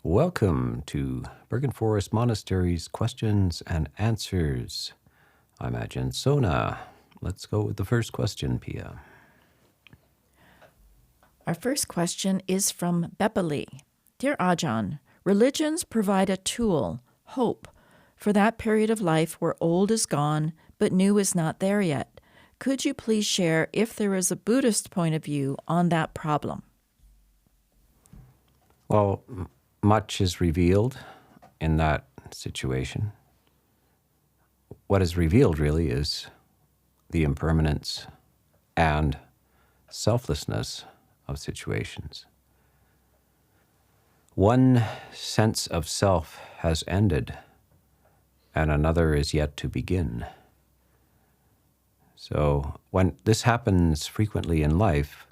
Welcome to Bergen Forest Monastery's Questions and Answers. I'm Ajahn Sona. Let's go with the first question, Pia. Our first question is from Bepali. Dear Ajahn, religions provide a tool, hope, for that period of life where old is gone but new is not there yet. Could you please share if there is a Buddhist point of view on that problem? Well, much is revealed in that situation. What is revealed really is the impermanence and selflessness of situations. One sense of self has ended, and another is yet to begin. So when this happens frequently in life,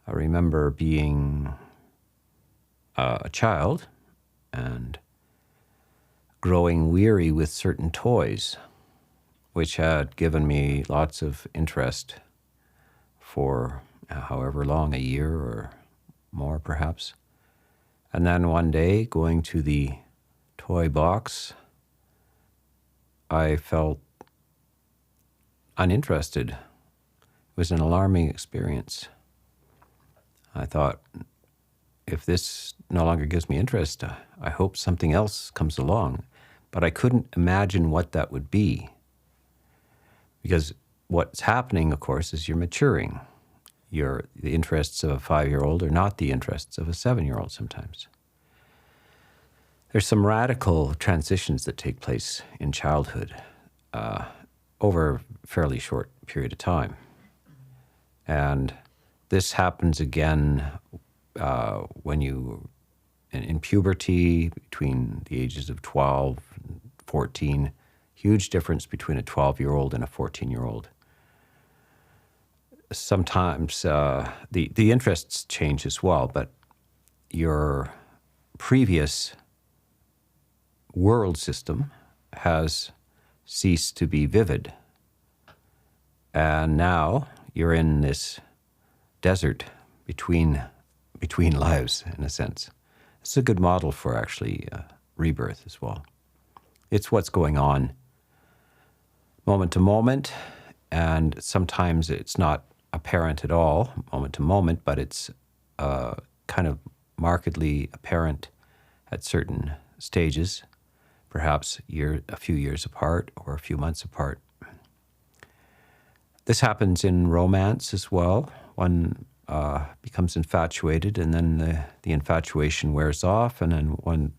I remember being a child and growing weary with certain toys, which had given me lots of interest for however long, a year or more perhaps. And then one day, going to the toy box, I felt uninterested. It was an alarming experience. I thought, if this no longer gives me interest, I hope something else comes along. But I couldn't imagine what that would be. Because what's happening, of course, is you're maturing. The interests of a 5-year-old are not the interests of a 7-year-old sometimes. There's some radical transitions that take place in childhood over a fairly short period of time. And this happens again when you, in puberty, between the ages of 12 and 14, huge difference between a 12-year-old and a 14-year-old. Sometimes the interests change as well, but your previous world system has ceased to be vivid. And now you're in this desert between lives, in a sense. It's a good model for actually rebirth as well. It's what's going on moment to moment, and sometimes it's not apparent at all, moment to moment, but it's kind of markedly apparent at certain stages, perhaps a few years apart or a few months apart. This happens in romance as well. One becomes infatuated, and then the infatuation wears off, and then one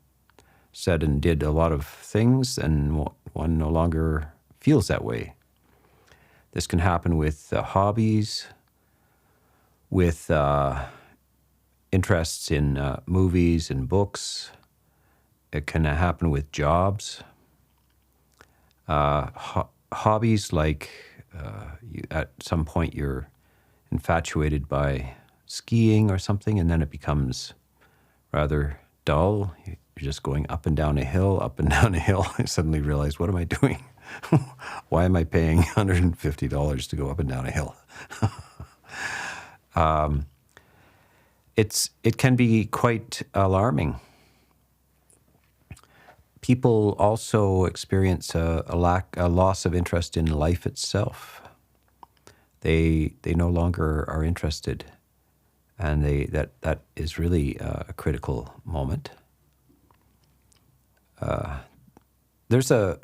said and did a lot of things, and one no longer feels that way. This can happen with hobbies, with interests in movies and books. It can happen with jobs. Hobbies like at some point you're infatuated by skiing or something, and then it becomes rather dull. You're just going up and down a hill, up and down a hill. I suddenly realize, what am I doing? Why am I paying $150 to go up and down a hill? It can be quite alarming. People also experience a loss of interest in life itself. They no longer are interested, and that is really a critical moment. There's a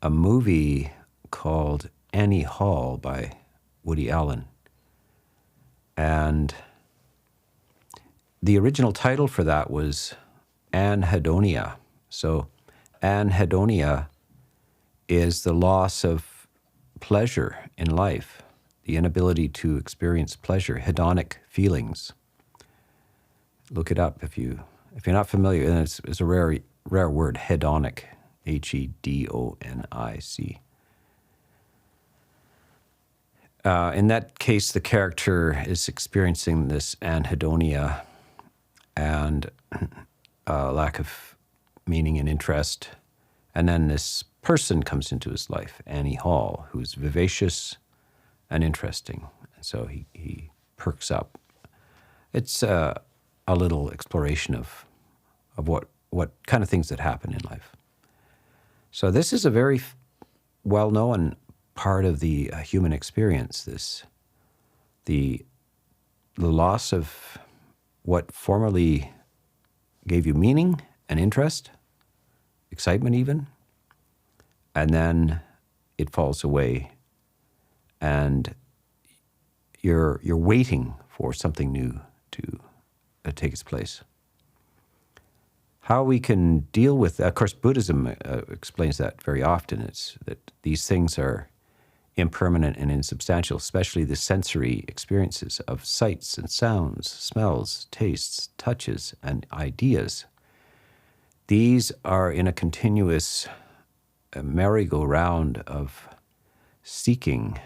movie called Annie Hall by Woody Allen, and the original title for that was Anhedonia. So anhedonia is the loss of pleasure in life, the inability to experience pleasure, hedonic feelings. Look it up if you're not familiar. And it's a rare word, hedonic, Hedonic. In that case, the character is experiencing this anhedonia and lack of meaning and interest. And then this person comes into his life, Annie Hall, who's vivacious and interesting. And so he perks up. It's a little exploration of what kind of things that happen in life. So this is a very well-known part of the human experience, the loss of what formerly gave you meaning and interest, excitement even, and then it falls away, and you're waiting for something new to take its place. How we can deal with that, of course, Buddhism explains that very often. It's that these things are impermanent and insubstantial, especially the sensory experiences of sights and sounds, smells, tastes, touches, and ideas. These are in a continuous merry-go-round of seeking.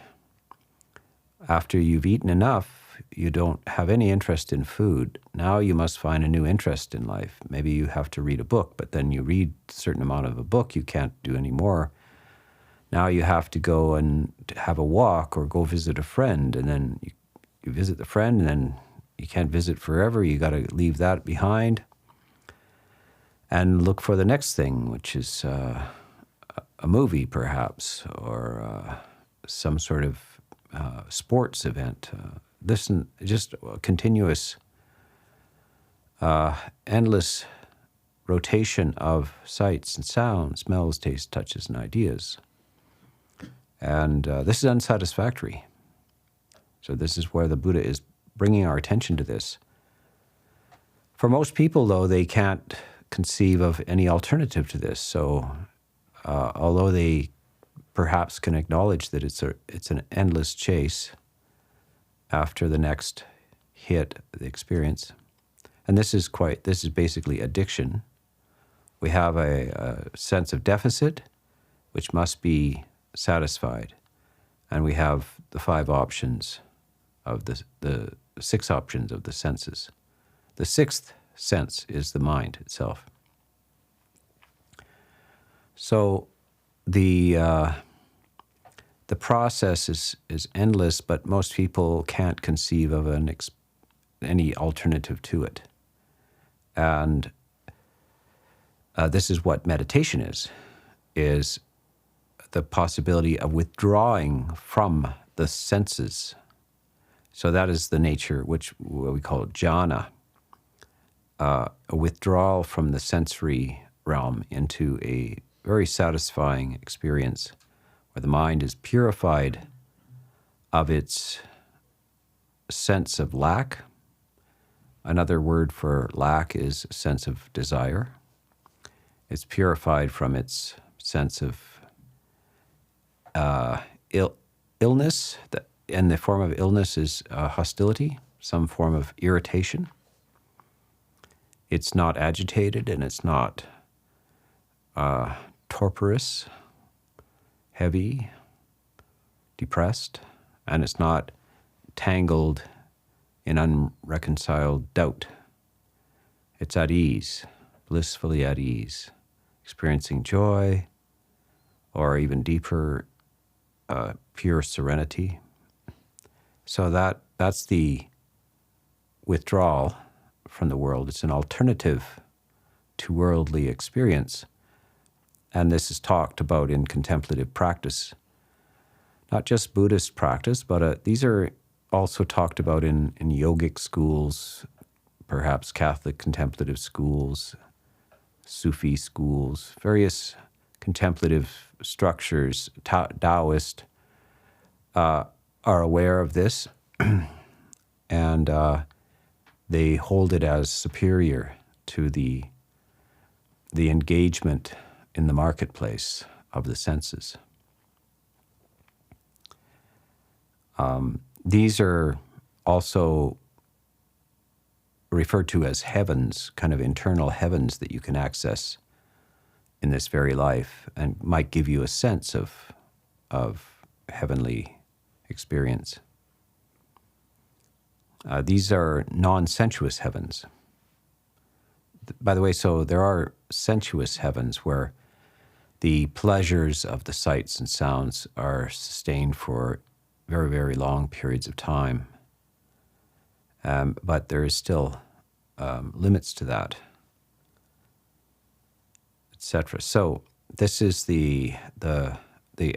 After you've eaten enough, you don't have any interest in food. Now you must find a new interest in life. Maybe you have to read a book, but then you read a certain amount of a book, you can't do any more. Now you have to go and have a walk or go visit a friend, and then you visit the friend, and then you can't visit forever. You got to leave that behind and look for the next thing, which is a movie perhaps, or some sort of sports event. Just a continuous, endless rotation of sights and sounds, smells, tastes, touches, and ideas. And this is unsatisfactory. So this is where the Buddha is bringing our attention to this. For most people, though, they can't conceive of any alternative to this. So although they perhaps can acknowledge that it's an endless chase after the next hit, the experience. And this is basically addiction. We have a sense of deficit, which must be satisfied. And we have the 5 options of the 6 options of the senses. The 6th sense is the mind itself. So the process is endless, but most people can't conceive of any alternative to it. And this is what meditation is the possibility of withdrawing from the senses. So that is the nature, what we call jhana, a withdrawal from the sensory realm into a very satisfying experience where the mind is purified of its sense of lack. Another word for lack is a sense of desire. It's purified from its sense of illness, and the form of illness is hostility, some form of irritation. It's not agitated, and it's not torporous, heavy, depressed, and it's not tangled in unreconciled doubt. It's at ease, blissfully at ease, experiencing joy, or even deeper, pure serenity. So that's the withdrawal from the world. It's an alternative to worldly experience. And this is talked about in contemplative practice. Not just Buddhist practice, but these are also talked about in yogic schools, perhaps Catholic contemplative schools, Sufi schools, various contemplative structures. Taoist are aware of this, and they hold it as superior to the engagement in the marketplace of the senses. These are also referred to as heavens, kind of internal heavens that you can access in this very life, and might give you a sense of heavenly experience. These are non-sensuous heavens. By the way, so there are sensuous heavens where the pleasures of the sights and sounds are sustained for very, very long periods of time. But there is still limits to that, etc. So this is the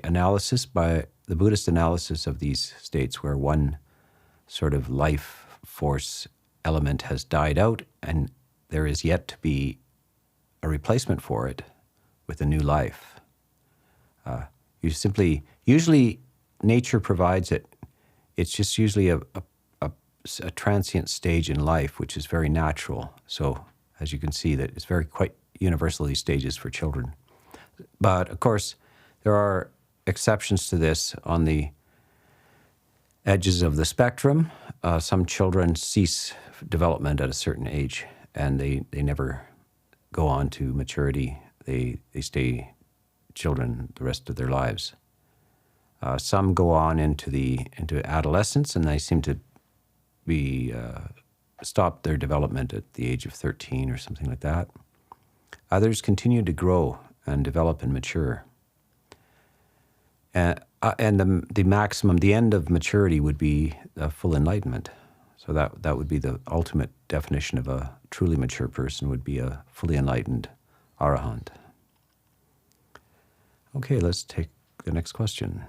analysis by the Buddhist analysis of these states where one sort of life force element has died out and there is yet to be a replacement for it with a new life. Usually nature provides it. It's just usually a transient stage in life, which is very natural. So as you can see, that it's quite universal, these stages for children. But of course, there are exceptions to this on the edges of the spectrum. Some children cease development at a certain age, and they never go on to maturity. They stay children the rest of their lives. Some go on into adolescence, and they seem to be stop their development at the age of 13 or something like that. Others continue to grow and develop and mature. And the maximum, the end of maturity would be full enlightenment. So that would be the ultimate definition of a truly mature person, would be a fully enlightened ARAHANT. Okay, let's take the next question.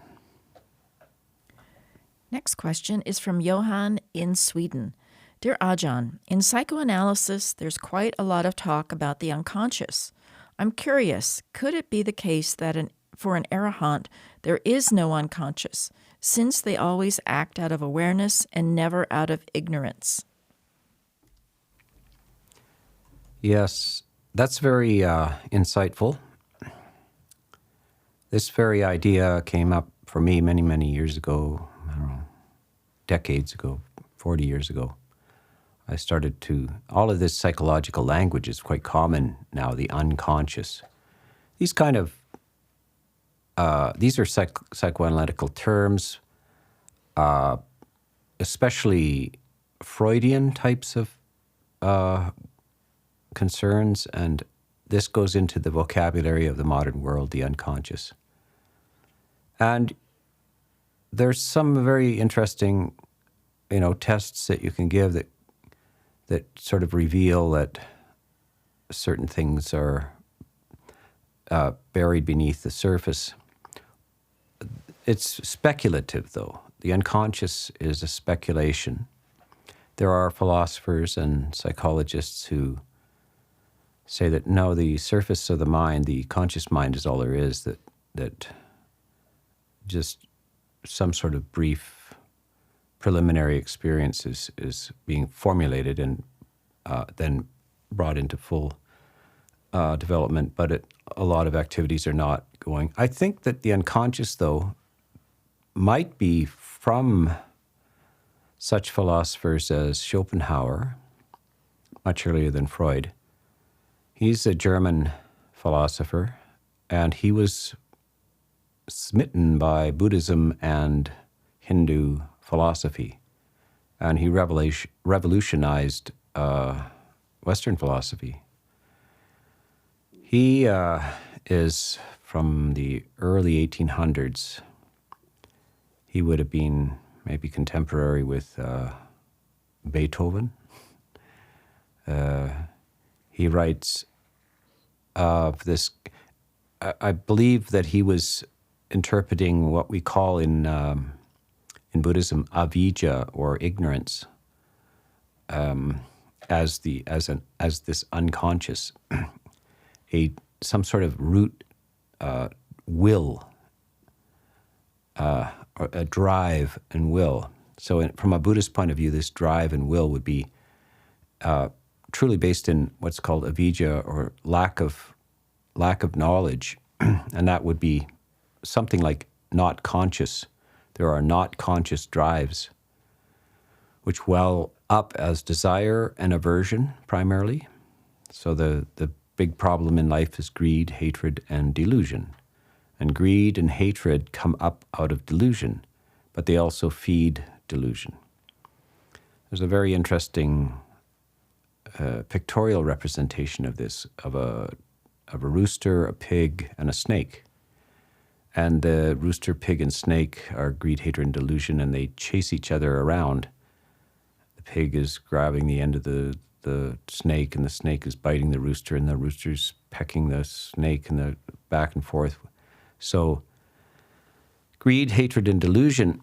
Next question is from Johan in Sweden. Dear Ajahn, in psychoanalysis, there's quite a lot of talk about the unconscious. I'm curious, could it be the case that for an arahant, there is no unconscious, since they always act out of awareness and never out of ignorance? Yes, that's very insightful. This very idea came up for me many, many years ago, I don't know, decades ago, 40 years ago. I started all of this psychological language is quite common now, the unconscious. These are psychoanalytical terms, especially Freudian types of concerns, and this goes into the vocabulary of the modern world, the unconscious. And there's some very interesting, tests that you can give that sort of reveal that certain things are buried beneath the surface. It's speculative, though. The unconscious is a speculation. There are philosophers and psychologists who say that no, the surface of the mind, the conscious mind, is all there is, that just some sort of brief preliminary experience is being formulated and then brought into full development, but a lot of activities are not going. I think that the unconscious, though, might be from such philosophers as Schopenhauer, much earlier than Freud. He's a German philosopher, and he was smitten by Buddhism and Hindu philosophy, and he revolutionized Western philosophy. He is from the early 1800s. He would have been maybe contemporary with Beethoven. He writes of this, I believe that he was interpreting what we call in Buddhism avidya, or ignorance, as this unconscious, some sort of root will, or a drive and will. So from a Buddhist point of view, this drive and will would be truly based in what's called avidya, or lack of knowledge, and that would be something like not conscious. There are not conscious drives which well up as desire and aversion primarily. So the big problem in life is greed, hatred, and delusion. And greed and hatred come up out of delusion, but they also feed delusion. There's a very interesting pictorial representation of this, of a rooster, a pig, and a snake. And the rooster, pig, and snake are greed, hatred, and delusion, and they chase each other around. The pig is grabbing the end of the the snake, and the snake is biting the rooster, and the rooster's pecking the snake, and the back and forth. So greed, hatred, and delusion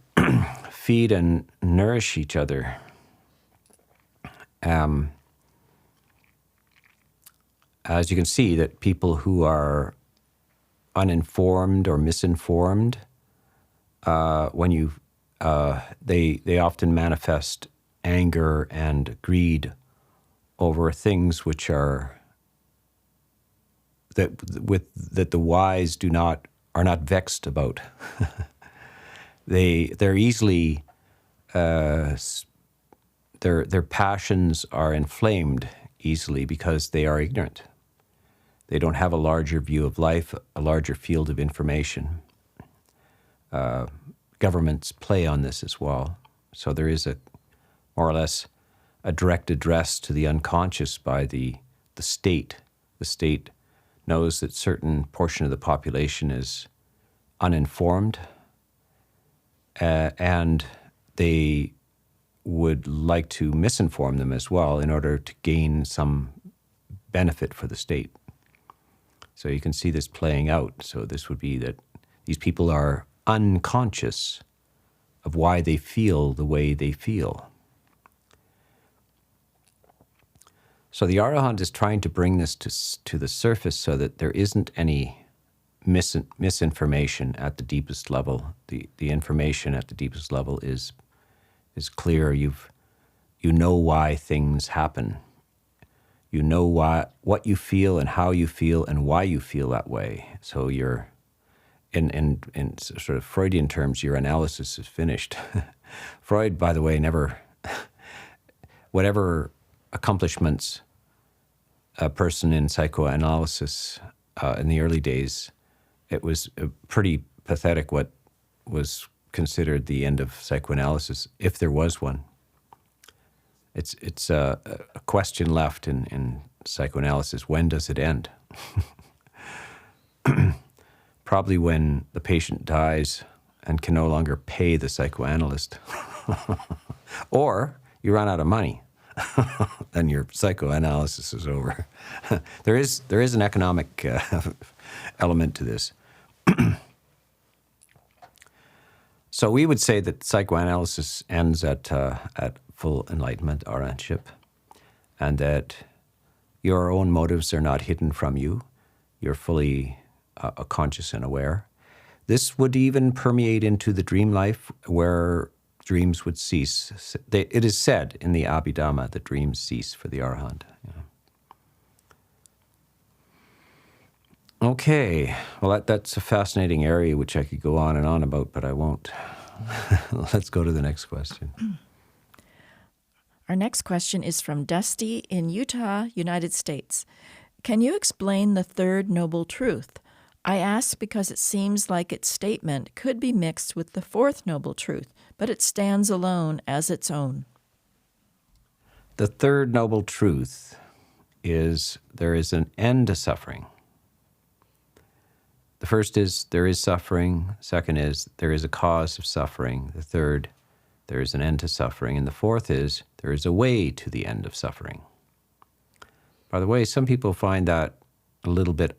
feed and nourish each other. As you can see, that people who are uninformed or misinformed, they often manifest anger and greed over things which are that the wise are not vexed about. They're easily their passions are inflamed easily because they are ignorant. They don't have a larger view of life, a larger field of information. Governments play on this as well. So there is more or less a direct address to the unconscious by the state. The state knows that certain portion of the population is uninformed, and they would like to misinform them as well in order to gain some benefit for the state. So you can see this playing out. So this would be that these people are unconscious of why they feel the way they feel. So the Arahant is trying to bring this to the surface so that there isn't any misinformation at the deepest level. The information at the deepest level is clear. You know why things happen. You know what you feel and how you feel and why you feel that way. So you're, in sort of Freudian terms, your analysis is finished. Freud, by the way, never, whatever accomplishments a person in psychoanalysis in the early days, it was pretty pathetic what was considered the end of psychoanalysis, if there was one. It's a question left in psychoanalysis: when does it end? Probably when the patient dies and can no longer pay the psychoanalyst, or you run out of money. Then your psychoanalysis is over. There is an economic element to this. So we would say that psychoanalysis ends at full enlightenment, arahantship, and that your own motives are not hidden from you. You're fully conscious and aware. This would even permeate into the dream life, where dreams would cease. It is said in the Abhidhamma that dreams cease for the Arahant. Okay, well that's a fascinating area which I could go on and on about, but I won't. Let's go to the next question. Our next question is from Dusty in Utah, United States. Can you explain the third noble truth? I ask because it seems like its statement could be mixed with the fourth noble truth, but it stands alone as its own. The third noble truth is there is an end to suffering. The first is there is suffering. Second is there is a cause of suffering. The third, there is an end to suffering. And the fourth is there is a way to the end of suffering. By the way, some people find that a little bit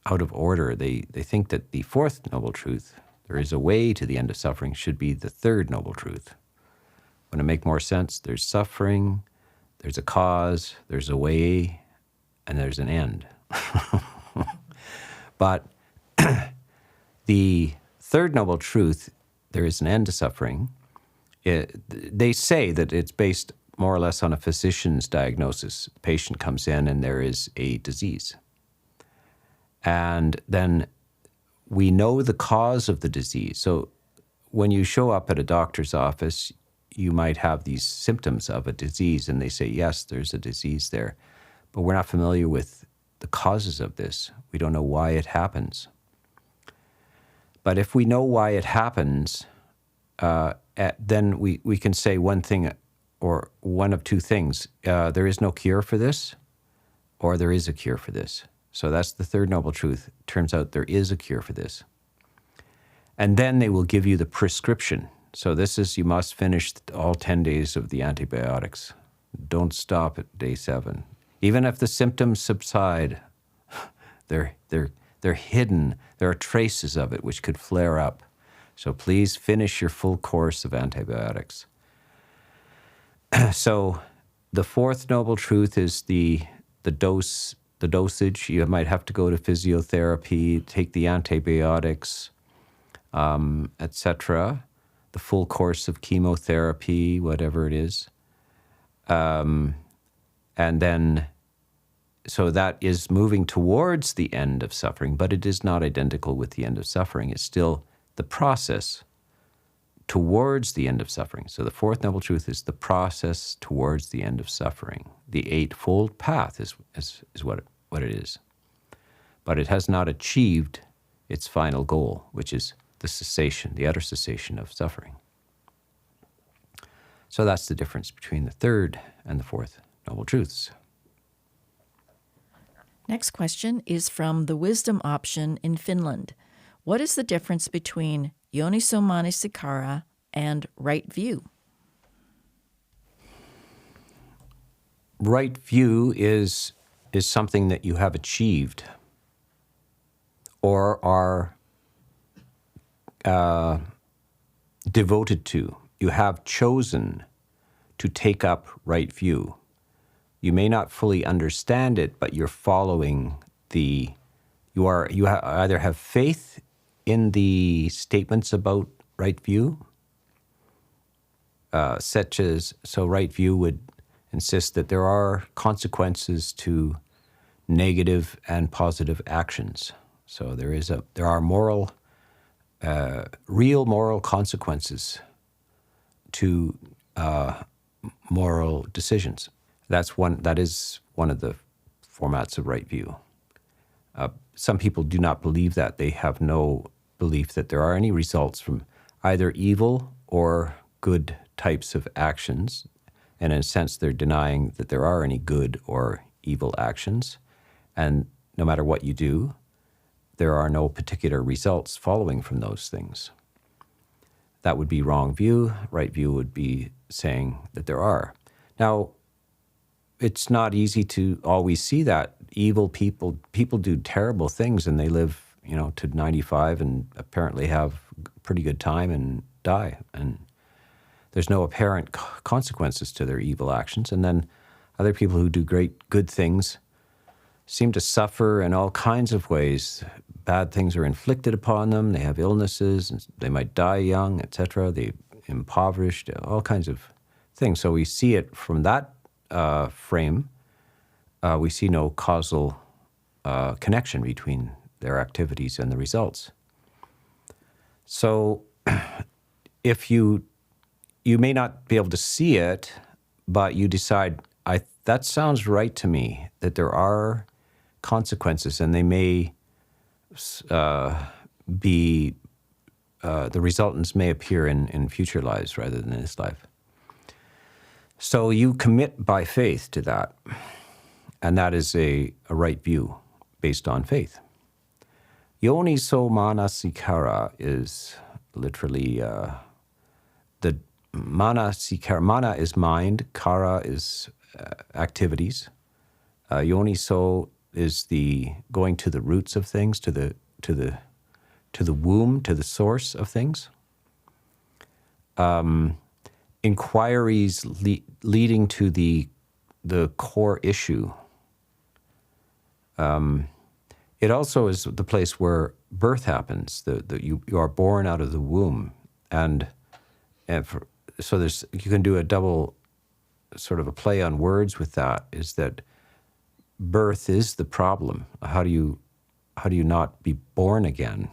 out of order. They think that the fourth noble truth, there is a way to the end of suffering, should be the third noble truth. Wouldn't it make more sense? There's suffering, there's a cause, there's a way, and there's an end. But the third noble truth, there is an end to suffering, they say that it's based more or less on a physician's diagnosis. The patient comes in and there is a disease. And then we know the cause of the disease. So when you show up at a doctor's office, you might have these symptoms of a disease, and they say, yes, there's a disease there. But we're not familiar with the causes of this. We don't know why it happens. But if we know why it happens, then we can say one thing, or one of two things. There is no cure for this, or there is a cure for this. So that's the third noble truth. Turns out there is a cure for this. And then they will give you the prescription. So this is, you must finish all 10 days of the antibiotics. Don't stop at day 7. Even if the symptoms subside, they're hidden. There are traces of it which could flare up. So please finish your full course of antibiotics. So the fourth noble truth is the dosage. You might have to go to physiotherapy, take the antibiotics, etc. The full course of chemotherapy, whatever it is. And then, so that is moving towards the end of suffering, but it is not identical with the end of suffering. It's still the process towards the end of suffering. So the fourth noble truth is the process towards the end of suffering. The eightfold path is what it is. But it has not achieved its final goal, which is the cessation, the utter cessation of suffering. So that's the difference between the third and the fourth noble truths. Next question is from the wisdom option in Finland. What is the difference between yoniso-manasikara and right view? Right view is something that you have achieved or are devoted to. You have chosen to take up right view. You may not fully understand it, but you're following you either have faith in the statements about right view, such as, so right view would insist that there are consequences to negative and positive actions. So there are real moral consequences to moral decisions. That is one of the formats of right view. Some people do not believe that. They have no belief that there are any results from either evil or good types of actions. And in a sense, they're denying that there are any good or evil actions. And no matter what you do, there are no particular results following from those things. That would be wrong view. Right view would be saying that there are. Now, it's not easy to always see that. Evil people do terrible things and they live, to 95 and apparently have a pretty good time and die. And there's no apparent consequences to their evil actions. And then other people who do great good things seem to suffer in all kinds of ways. Bad things are inflicted upon them. They have illnesses. And they might die young, etc. They're impoverished, all kinds of things. So we see it from that frame. We see no causal connection between their activities and the results. So if you may not be able to see it, but you decide, that sounds right to me, that there are consequences and they may be, the resultants may appear in future lives rather than in this life. So you commit by faith to that, and that is a right view based on faith. Yoniso-manasikara is literally the manasikara. Mana is mind, kara is activities. Yoniso is the going to the roots of things, to the womb, to the source of things. Inquiries leading to the core issue. It also is the place where birth happens. You are born out of the womb, so you can do a double sort of a play on words with that. Is that birth is the problem? How do you not be born again?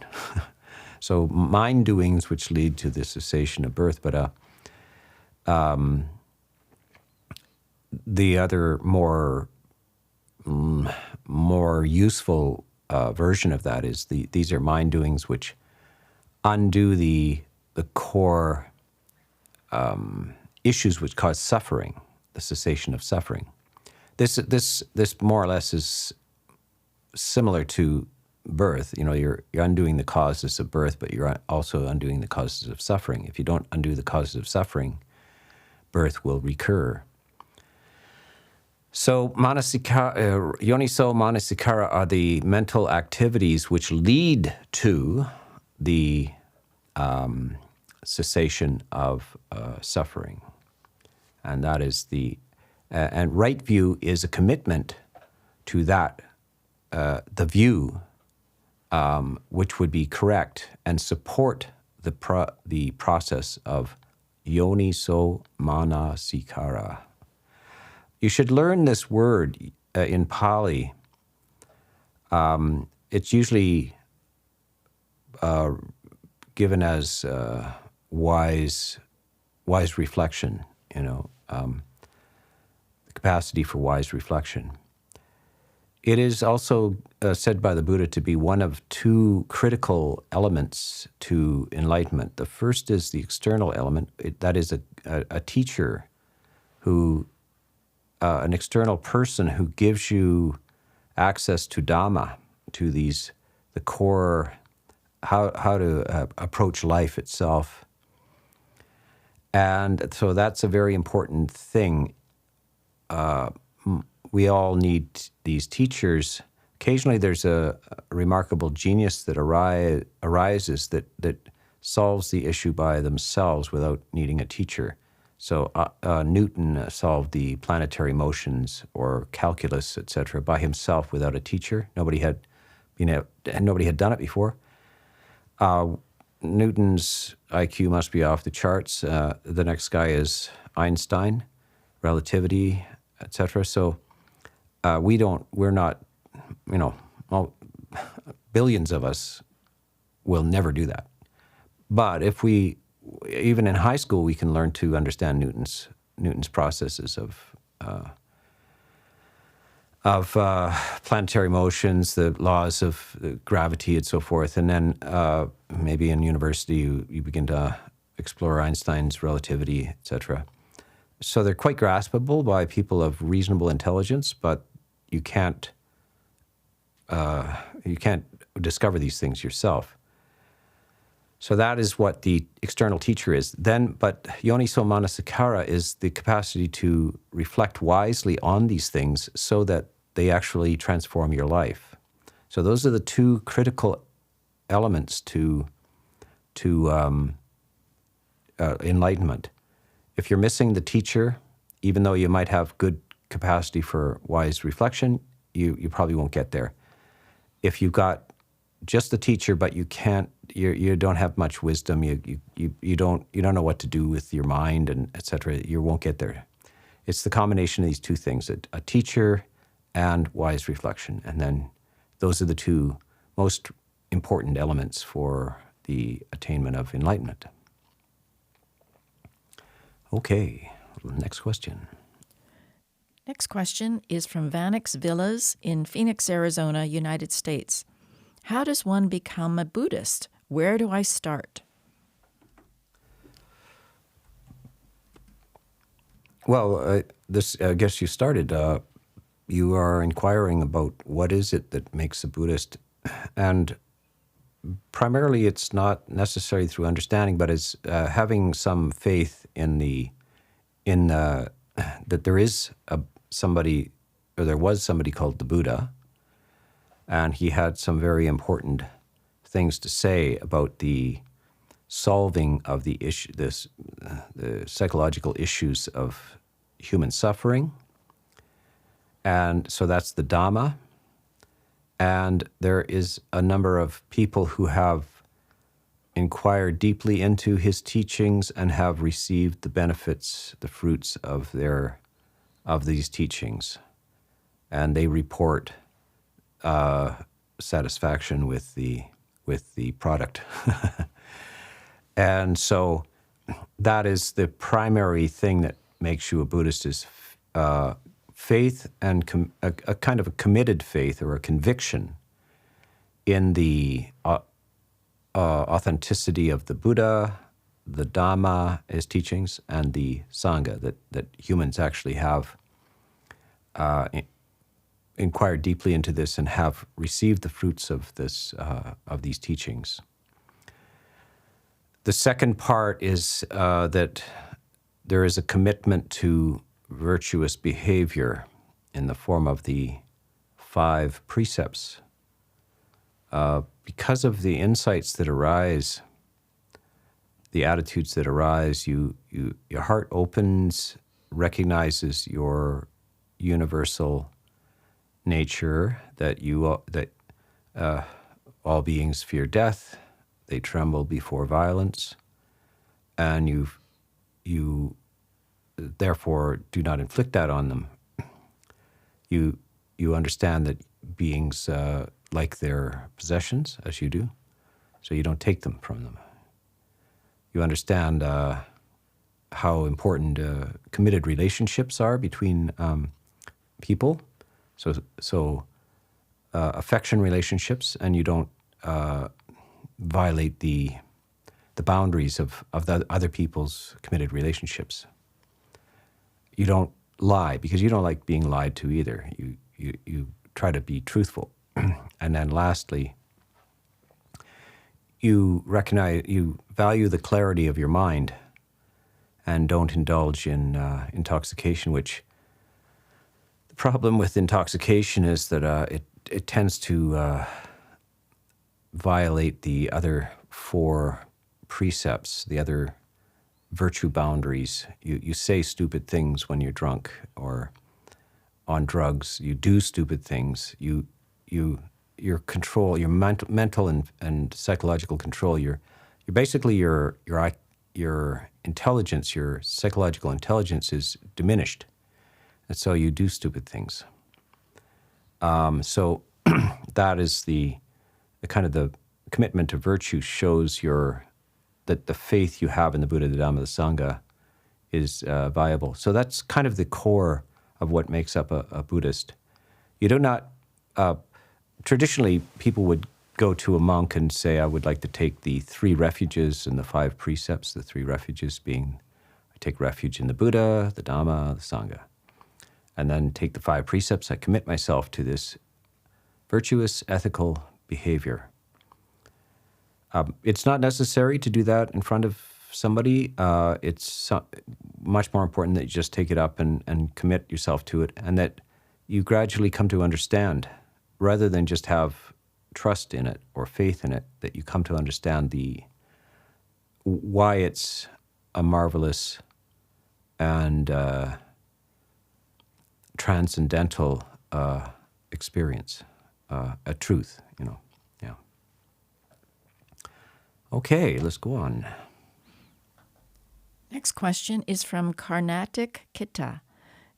So mind doings which lead to the cessation of birth, but the other more useful version of that is these are mind doings which undo the core issues which cause suffering, the cessation of suffering. This more or less is similar to birth. You're undoing the causes of birth, but you're also undoing the causes of suffering. If you don't undo the causes of suffering, birth will recur. So yoniso-manasikara are the mental activities which lead to the cessation of suffering. And that is and right view is a commitment to that, the view which would be correct and support the process of yoniso-manasikara. You should learn this word in Pali. It's usually given as wise reflection, the capacity for wise reflection. It is also said by the Buddha to be one of two critical elements to enlightenment. The first is the external element. That is a teacher who, an external person who gives you access to Dhamma, to the core, how to approach life itself. And so that's a very important thing. We all need these teachers. Occasionally there's a remarkable genius that arises that solves the issue by themselves without needing a teacher. So Newton solved the planetary motions or calculus, etc., by himself without a teacher. Nobody had done it before. Newton's IQ must be off the charts. The next guy is Einstein, relativity, etc. So we're not, billions of us will never do that. But if even in high school, we can learn to understand Newton's processes of planetary motions, the laws of gravity, and so forth. And then maybe in university, you begin to explore Einstein's relativity, etc. So they're quite graspable by people of reasonable intelligence, but you can't discover these things yourself. So that is what the external teacher is. But yoniso-manasikara is the capacity to reflect wisely on these things so that they actually transform your life. So those are the two critical elements to enlightenment. If you're missing the teacher, even though you might have good capacity for wise reflection, you probably won't get there. If you've got just the teacher, but you don't have much wisdom, you don't know what to do with your mind, and etc., you won't get there. It's the combination of these two things: a teacher and wise reflection, and then those are the two most important elements for the attainment of enlightenment. Okay, next question. Next question is from Vanix Villas in Phoenix, Arizona, United States. How does one become a Buddhist? Where do I start? Well, I guess you started. You are inquiring about what is it that makes a Buddhist, and primarily it's not necessarily through understanding, but it's having some faith that there is there was somebody called the Buddha, and he had some very important things to say about the solving of the psychological issues of human suffering. And so that's the Dhamma. And there is a number of people who have inquired deeply into his teachings and have received the benefits, the fruits of these teachings. And they report satisfaction with the product. And so that is the primary thing that makes you a Buddhist, is faith, and a kind of a committed faith or a conviction in the authenticity of the Buddha, the Dhamma, his teachings, and the Sangha, that humans actually have inquired deeply into this and have received the fruits of these teachings. The second part is that there is a commitment to virtuous behavior, in the form of the 5 precepts. Because of the insights that arise, the attitudes that arise, your heart opens, recognizes your universal nature, that all beings fear death, they tremble before violence, and you therefore do not inflict that on them. You understand that beings like their possessions, as you do, so you don't take them from them. You understand how important committed relationships are between people, so affection relationships, and you don't violate the boundaries of the other people's committed relationships. You don't lie, because you don't like being lied to either. You try to be truthful. And then lastly, you value the clarity of your mind and don't indulge in intoxication, which the problem with intoxication is that it tends to violate the other 4 precepts, the other virtue boundaries. You say stupid things when you're drunk or on drugs. You do stupid things. Your control, your mental and psychological control, you're basically your intelligence, your psychological intelligence is diminished, and so you do stupid things. So that is the kind of the commitment to virtue shows that the faith you have in the Buddha, the Dhamma, the Sangha is viable. So that's kind of the core of what makes up a Buddhist. You do not. Traditionally, people would go to a monk and say, I would like to take the 3 refuges and the 5 precepts, the 3 refuges being, I take refuge in the Buddha, the Dhamma, the Sangha. And then take the 5 precepts, I commit myself to this virtuous, ethical behavior. It's not necessary to do that in front of somebody. It's much more important that you just take it up and commit yourself to it, and that you gradually come to understand, rather than just have trust in it or faith in it, that you come to understand why it's a marvelous and transcendental experience, a truth, Yeah. Okay, let's go on. Next question is from Karnatic Kitta.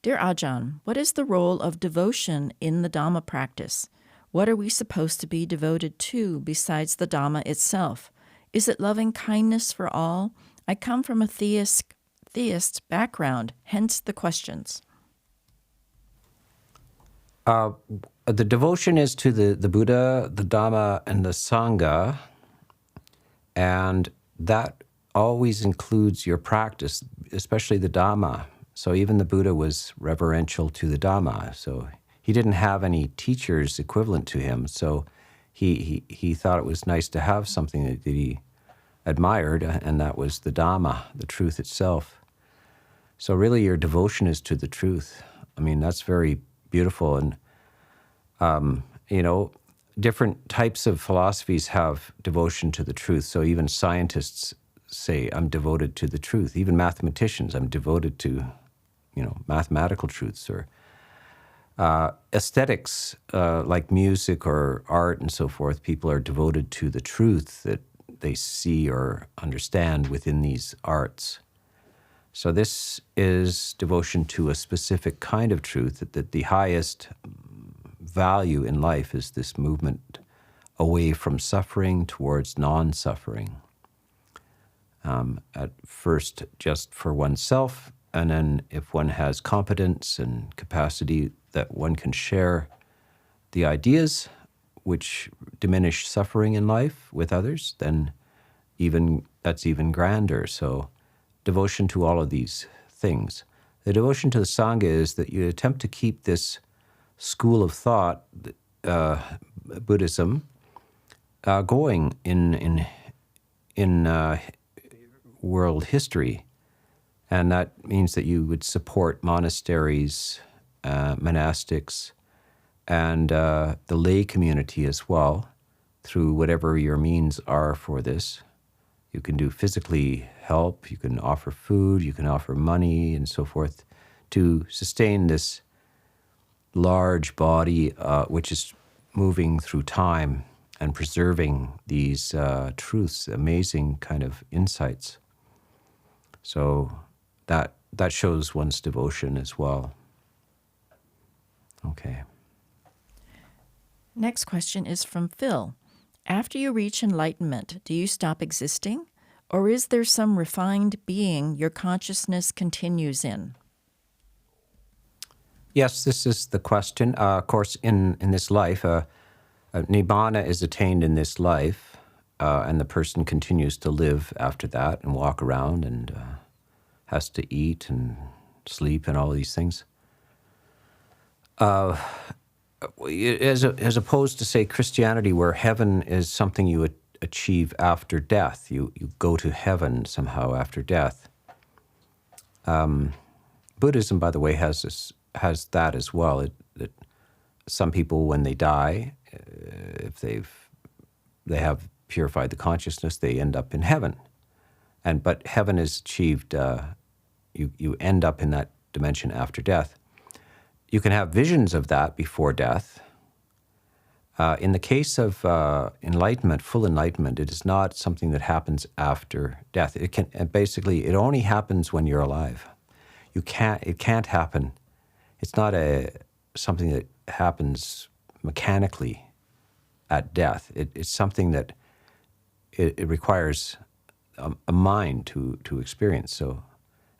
Dear Ajahn, what is the role of devotion in the Dhamma practice? What are we supposed to be devoted to besides the Dhamma itself? Is it loving kindness for all? I come from a theist background, hence the questions. The devotion is to the Buddha, the Dhamma, and the Sangha, and that always includes your practice, especially the Dhamma. So even the Buddha was reverential to the Dhamma. So he didn't have any teachers equivalent to him. So he thought it was nice to have something that he admired, and that was the Dhamma, the truth itself. So really your devotion is to the truth. I mean, that's very beautiful. And, different types of philosophies have devotion to the truth. So even scientists say, I'm devoted to the truth. Even mathematicians, I'm devoted to, mathematical truths. Or aesthetics, like music or art and so forth, people are devoted to the truth that they see or understand within these arts. So this is devotion to a specific kind of truth, that the highest value in life is this movement away from suffering towards non-suffering. At first just for oneself, and then if one has competence and capacity that one can share the ideas which diminish suffering in life with others, then that's even grander. So devotion to all of these things. The devotion to the Sangha is that you attempt to keep this school of thought, Buddhism, going in world history. And that means that you would support monasteries monastics, and the lay community as well, through whatever your means are for this. You can do physically help, you can offer food, you can offer money, and so forth, to sustain this large body which is moving through time and preserving these truths, amazing kind of insights. So that shows one's devotion as well. Okay. Next question is from Phil. After you reach enlightenment, do you stop existing? Or is there some refined being your consciousness continues in? Yes, this is the question. Of course, in this life, Nibbana is attained in this life, and the person continues to live after that and walk around and has to eat and sleep and all these things. As opposed to, say, Christianity, where heaven is something you achieve after death. You go to heaven somehow after death. Buddhism, by the way, has that as well. That some people, when they die, if they have purified the consciousness, they end up in heaven. But heaven is achieved. You end up in that dimension after death. You can have visions of that before death. In the case of enlightenment, full enlightenment, it is not something that happens after death. It only happens when you're alive. It can't happen. It's not something that happens mechanically at death. It's something that it requires a mind to experience. So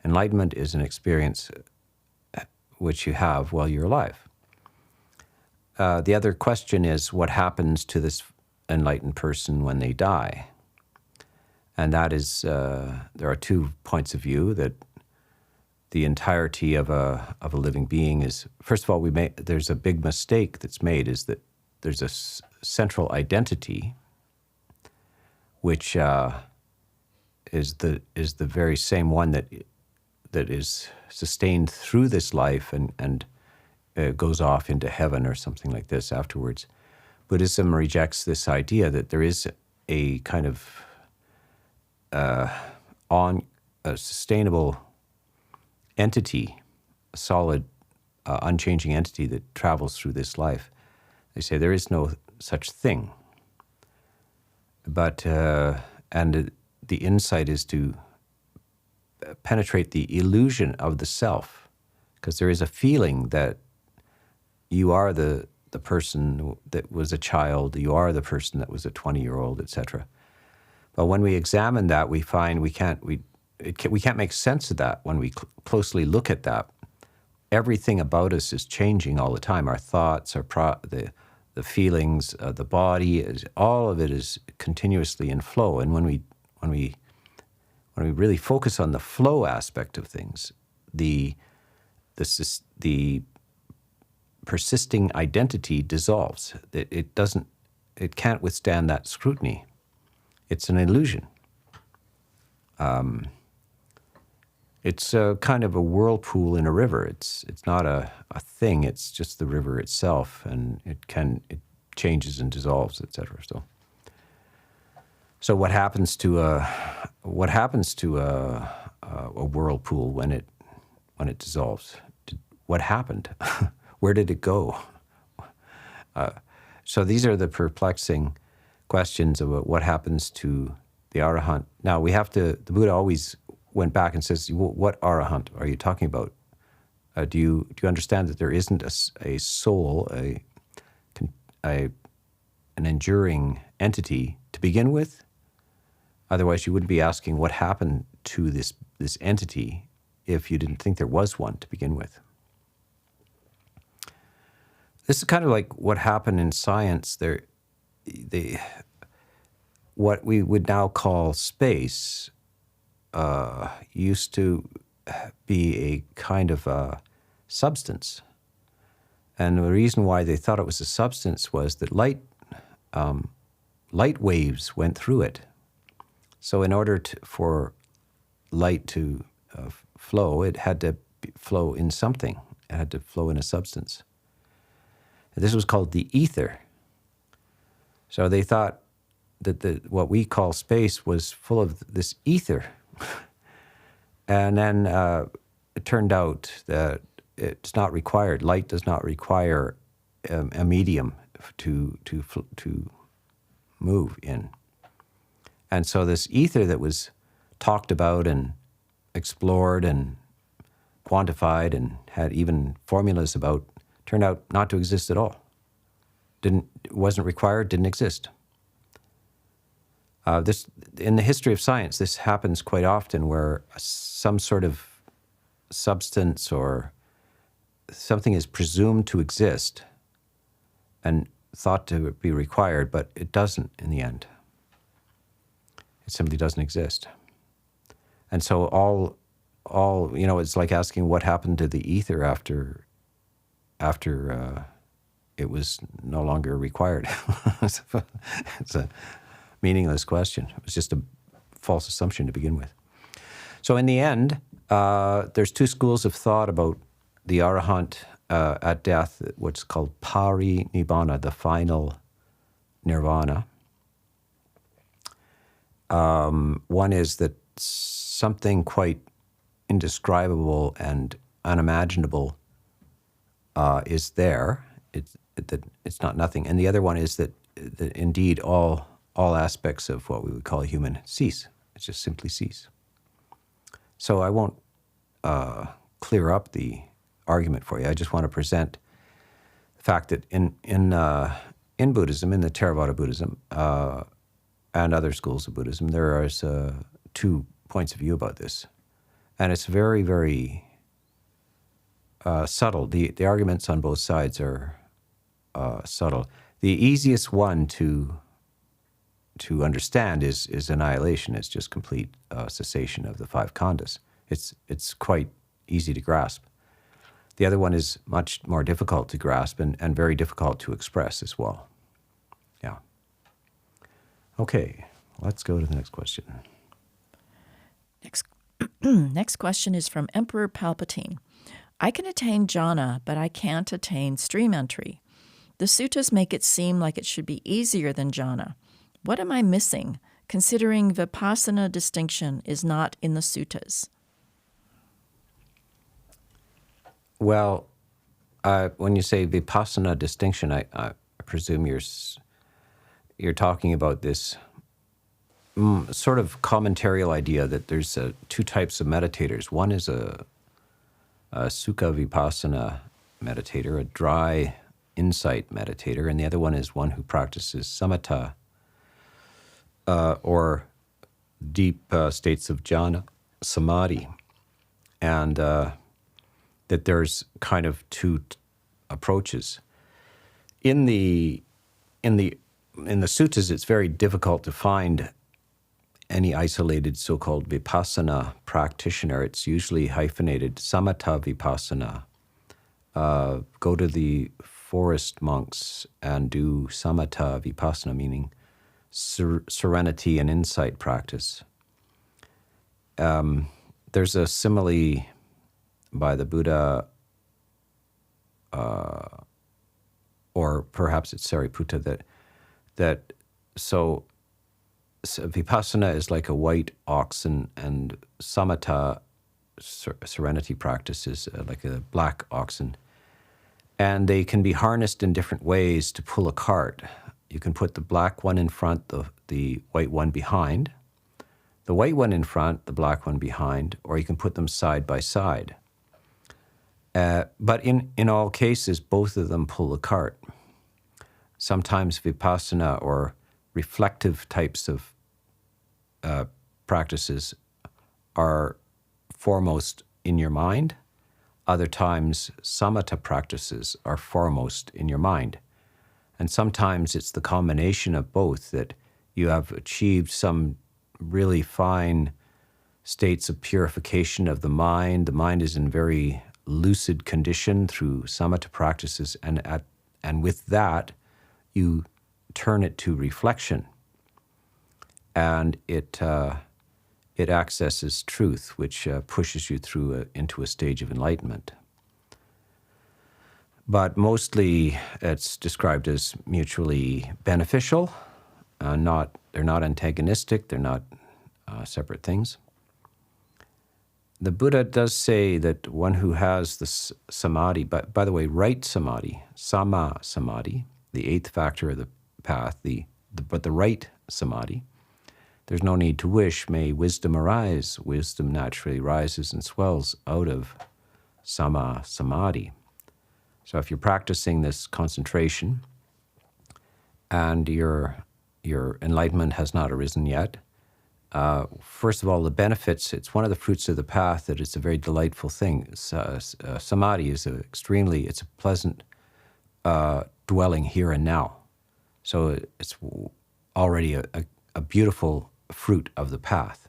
enlightenment is an experience which you have while you're alive. The other question is, what happens to this enlightened person when they die? And that is, there are 2 points of view. That the entirety of a living being is, first of all, there's a big mistake that's made, is that there's a central identity which is the very same one that is sustained through this life and goes off into heaven or something like this afterwards. Buddhism rejects this idea that there is a kind of a sustainable entity, a solid, unchanging entity that travels through this life. They say there is no such thing. But, and the insight is to penetrate the illusion of the self, because there is a feeling that you are the person that was a child, you are the person that was a 20-year-old, etc. But when we examine that, we find we can't make sense of that when we closely look at that. Everything about us is changing all the time. Our thoughts, the feelings, the body, all of it is continuously in flow. And when we really focus on the flow aspect of things, the persisting identity dissolves. It can't withstand that scrutiny. It's an illusion. It's a kind of a whirlpool in a river. It's not a thing. It's just the river itself, and it changes and dissolves, etc. So what happens to a whirlpool when it dissolves? What happened? Where did it go? So these are the perplexing questions about what happens to the ARAHANT. Now the Buddha always went back and says, what ARAHANT are you talking about? Do you understand that there isn't a soul, an enduring entity to begin with? Otherwise, you wouldn't be asking what happened to this entity if you didn't think there was one to begin with. This is kind of like what happened in science. What we would now call space used to be a kind of a substance. And the reason why they thought it was a substance was that light waves went through it. So in order for light to flow, it had to flow in something. It had to flow in a substance. And this was called the ether. So they thought that what we call space was full of this ether. And then it turned out that it's not required. Light does not require a medium to move in. And so this ether that was talked about and explored and quantified and had even formulas about turned out not to exist at all. Wasn't required, didn't exist. This in the history of science, this happens quite often where some sort of substance or something is presumed to exist and thought to be required, but it doesn't in the end. It simply doesn't exist. And so all it's like asking what happened to the ether after it was no longer required. It's a meaningless question. It was just a false assumption to begin with. So in the end, there's two schools of thought about the Arahant at death, what's called pari-nibbana, the final nirvana. One is that something quite indescribable and unimaginable is there. It's not nothing. And the other one is that indeed all aspects of what we would call human cease. It just simply cease. So I won't clear up the argument for you. I just want to present the fact that in Buddhism, in the Theravada Buddhism, and other schools of Buddhism, there are two points of view about this. And it's very, very subtle. The arguments on both sides are subtle. The easiest one to understand is annihilation. It's just complete cessation of the five khandhas. It's quite easy to grasp. The other one is much more difficult to grasp and very difficult to express as well. Yeah. Okay, let's go to the next question. Next question is from Emperor Palpatine. I can attain jhana, but I can't attain stream entry. The suttas make it seem like it should be easier than jhana. What am I missing, considering vipassana distinction is not in the suttas? Well, when you say vipassana distinction, I presume you're talking about this sort of commentarial idea that there's two types of meditators. One is a sukha vipassana meditator, a dry insight meditator, and the other one is one who practices samatha, or deep states of jhana, samadhi, and that there's kind of two approaches. In the suttas, it's very difficult to find any isolated so-called vipassana practitioner. It's usually hyphenated samatha vipassana. Go to the forest monks and do samatha vipassana, meaning serenity and insight practice. There's a simile by the Buddha, or perhaps it's Sariputta, that vipassana is like a white oxen, and samatha, serenity practice, is like a black oxen. And they can be harnessed in different ways to pull a cart. You can put the black one in front, the white one behind, the white one in front, the black one behind, or you can put them side by side. But in all cases, both of them pull the cart. Sometimes vipassana or reflective types of practices are foremost in your mind. Other times, samatha practices are foremost in your mind. And sometimes it's the combination of both, that you have achieved some really fine states of purification of the mind. The mind is in very lucid condition through samatha practices, and with that, you turn it to reflection, and it accesses truth, which pushes you through into a stage of enlightenment. But mostly it's described as mutually beneficial. They're not antagonistic. They're not separate things. The Buddha does say that one who has this samadhi, by the way, right samadhi, samma samadhi, the eighth factor of the path, but the right samadhi, there's no need to wish, may wisdom arise. Wisdom naturally rises and swells out of samma samadhi. So if you're practicing this concentration and your enlightenment has not arisen yet, first of all, the benefits, it's one of the fruits of the path that it's a very delightful thing. Samadhi is it's a pleasant dwelling here and now. So it's already a beautiful fruit of the path.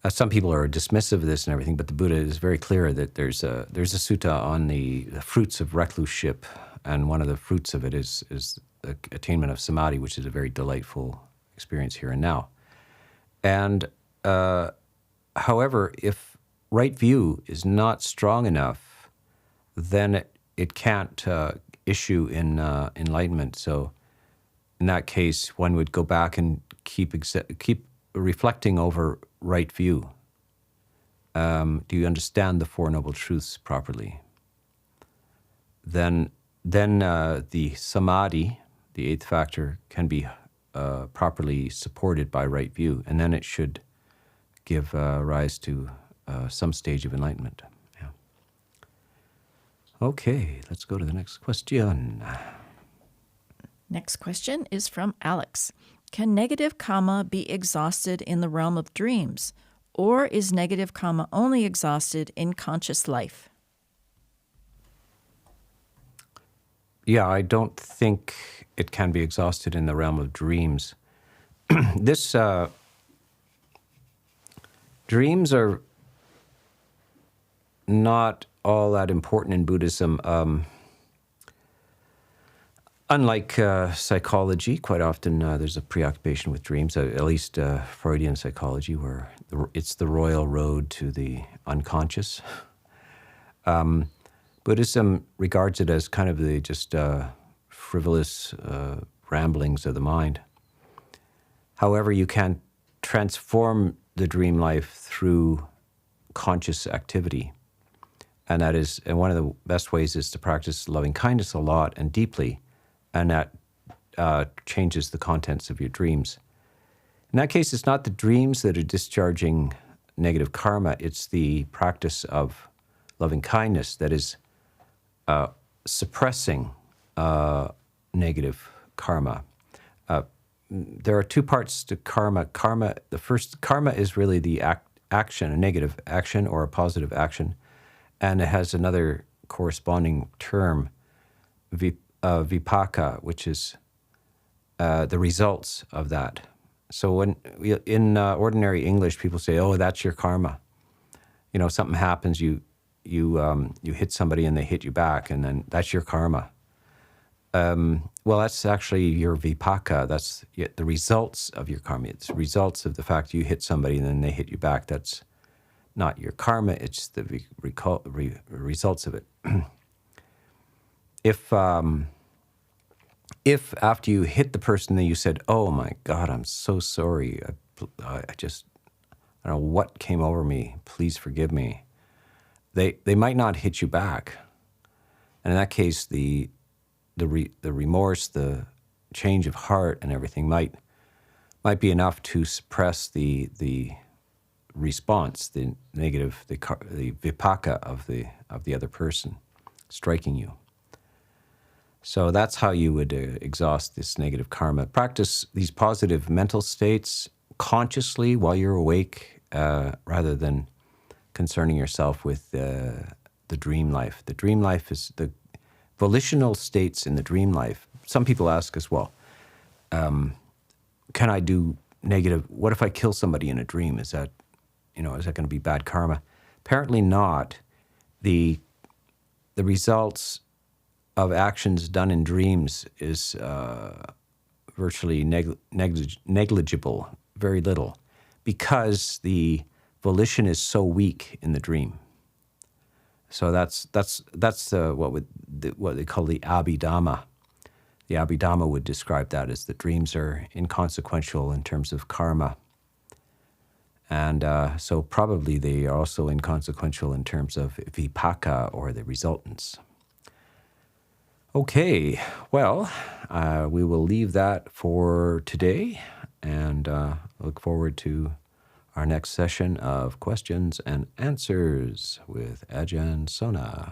Some people are dismissive of this and everything, but the Buddha is very clear that there's a sutta on the fruits of recluseship, and one of the fruits of it is the attainment of samadhi, which is a very delightful experience here and now. And however, if right view is not strong enough, then it can't issue in enlightenment. So in that case, one would go back and keep reflecting over right view. Do you understand the Four Noble Truths properly? Then the samadhi, the eighth factor, can be properly supported by right view, and then it should give rise to some stage of enlightenment. Yeah. Okay, let's go to the next question. Next question is from Alex. Can negative karma be exhausted in the realm of dreams, or is negative karma only exhausted in conscious life? Yeah, I don't think it can be exhausted in the realm of dreams. Dreams are not all that important in Buddhism. Unlike psychology, quite often there's a preoccupation with dreams, at least Freudian psychology, where it's the royal road to the unconscious. Buddhism regards it as kind of the just frivolous ramblings of the mind. However, you can transform the dream life through conscious activity. And one of the best ways is to practice loving kindness a lot and deeply, and that changes the contents of your dreams. In that case, it's not the dreams that are discharging negative karma, it's the practice of loving kindness that is suppressing negative karma. There are two parts to karma. The first, karma is really the action, a negative action or a positive action, and it has another corresponding term, vipaka, which is the results of that. So when in ordinary English, people say, "Oh, that's your karma." You know, something happens, you hit somebody and they hit you back, and then that's your karma. Well, that's actually your vipaka. That's the results of your karma. It's results of the fact you hit somebody and then they hit you back. That's not your karma. It's the results of it. If after you hit the person, then you said, "Oh my God, I'm so sorry. I don't know what came over me. Please forgive me." They might not hit you back, and in that case, the remorse, the change of heart, and everything might be enough to suppress the response, the negative, the vipaka of the other person striking you. So that's how you would exhaust this negative karma. Practice these positive mental states consciously while you're awake, rather than concerning yourself with the dream life. The dream life is the volitional states in the dream life. Some people ask us, well, can I do negative? What if I kill somebody in a dream? Is that going to be bad karma? Apparently not. The results of actions done in dreams is virtually negligible, very little, because the volition is so weak in the dream. So that's what they call the Abhidhamma. The Abhidhamma would describe that as the dreams are inconsequential in terms of karma. And so probably they are also inconsequential in terms of vipaka, or the resultants. Okay, well, we will leave that for today, and look forward to our next session of questions and answers with Ajahn Sona.